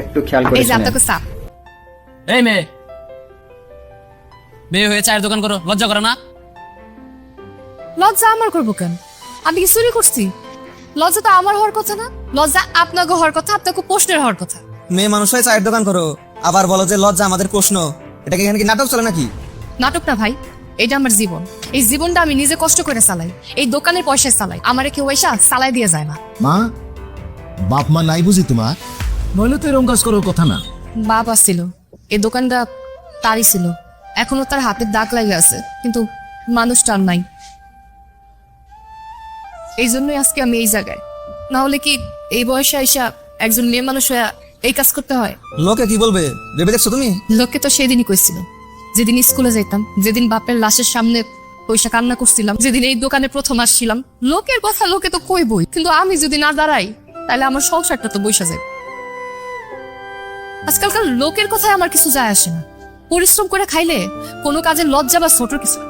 একটু খেয়াল করে এই যে শুনেন। আপনাকে চা। এই মেয়ে, মেয়ে হয়ে চায়ের দোকান করো, লজ্জা করে না? লজ্জা আমার করবো কেন? আমি কি চুরি করছি? লজ্জা তো আমার হওয়ার কথা না, লজ্জা আপনাকে হওয়ার কথা, আপনাকে প্রশ্নের হওয়ার কথা। মেয়ে মানুষ হয়ে চায়ের দোকান করো, আবার বলো যে লজ্জা আমাদের প্রশ্ন। এটা কি এখানে কি নাটক চলে নাকি? নাটক না ভাই, এটা আমার জীবন। এই জীবনটা আমি নিজে কষ্ট করে চালাই, এই দোকানের পয়সায় চালাই। আমারে কেউ পয়সা চালাই দিয়ে যায় না। মা, বাপ মা নাই বুঝি তোমার? নইলে তো এরকম কাজ করার কথা না। বাপ আসছিল, এই দোকানটা তারই ছিল, এখনো তার হাতের দাগ লাগে আছে, কিন্তু মানুষটা আর নাই। এই জন্যই আজকে আমি এই জায়গায়। না হলে কি এই বয়সে আইসা একজন মেয়ে মানুষ হয়ে এই কাজ করতে হয়? লোকে কি বলবে ভেবে দেখছো তুমি? লোককে তো সেদিনই কইছিল, যেদিন স্কুলে যেতাম, যেদিন বাপের লাশের সামনে পয়সা কান্না করছিলাম, যেদিন এই দোকানে প্রথম আসছিলাম। লোকের কথা লোকে তো কইবই, কিন্তু আমি যদি না দাঁড়াই তাহলে আমার সংসারটা তো বইসা যায়। আজকালকার লোকের কথায় আমার কিছু যায় আসে না। পরিশ্রম করে খাইলে কোনো কাজে লজ্জা বা ছোট কিছু না।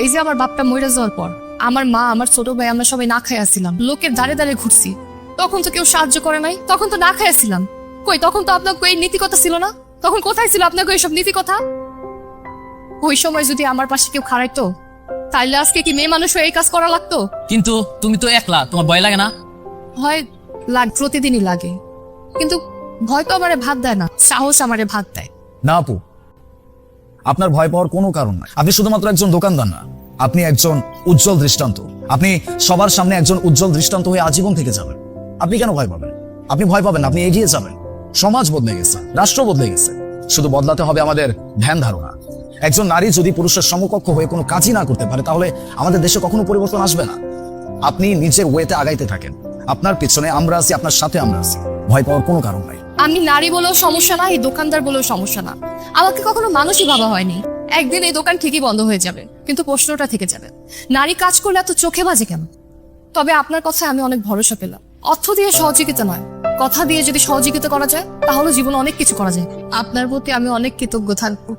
এই যে আমার বাপটা মরে যাওয়ার পর আমার মা, আমার ছোট ভাই, আমরা সবাই না খাই আসছিলাম, লোকের দাঁড়ে দাঁড়ে ঘুরছি। তখন তো কেউ সাহায্য করে নাই, তখন তো না খাই আসছিলাম। কই তখন তো আপনাকে এই নীতি কথা ছিল না? তখন কোথায় ছিল আপনাকে এইসব নীতি কথা? ওই সময় যদি আমার পাশে কেউ খাড়াইতো, তাইলে আজকে কি মেয়ে মানুষ হয়ে এই কাজ করা লাগতো? কিন্তু তুমি তো একলা, তোমার ভয় লাগে না? হয় প্রতিদিনই লাগে, কিন্তু ভয় তো আমারে ভাত দেয় না, সাহস আমারে ভাত দেয়। না আপু, আপনার ভয় পাওয়ার কোনো কারণ নাই। আপনি শুধুমাত্র একজন দোকানদার না, আপনি একজন উজ্জ্বল দৃষ্টান্ত। আপনি সবার সামনে একজন উজ্জ্বল দৃষ্টান্ত হয়ে আজীবন থেকে যাবেন। আপনি কেন ভয় পাবেন? আপনি ভয় পাবেন না, আপনি এগিয়ে যাবেন। সমাজ বদলে গেছে, রাষ্ট্র বদলে গেছে, শুধু বদলাতে হবে আমাদের ধ্যান ধারণা। একজন নারী যদি পুরুষের সমকক্ষ হয়ে কোনো কাজই না করতে পারে, তাহলে আমাদের দেশে কখনো পরিবর্তন আসবে না। আপনি নিজের ওয়েতে আগাইতে থাকেন, আপনার পিছনে আমরা আছি, আপনার সাথে আমরা আছি। ভয় পাওয়ার কোনো কারণ নাই। আমি নারী বলেও সমস্যা না, এই দোকানদার বলেও সমস্যা না। আমাকে কখনো মানুষই ভাবা হয়নি। একদিন এই দোকান ঠিকই বন্ধ হয়ে যাবে, কিন্তু প্রশ্নটা থেকে যাবে, নারী কাজ করলে এত চোখে বাজে কেন? তবে আপনার কথায় আমি অনেক ভরসা পেলাম। অর্থ দিয়ে সহযোগিতা নয়, কথা দিয়ে যদি সহযোগিতা করা যায়, তাহলে জীবনে অনেক কিছু করা যায়। আপনার প্রতি আমি অনেক কৃতজ্ঞ থাকবো।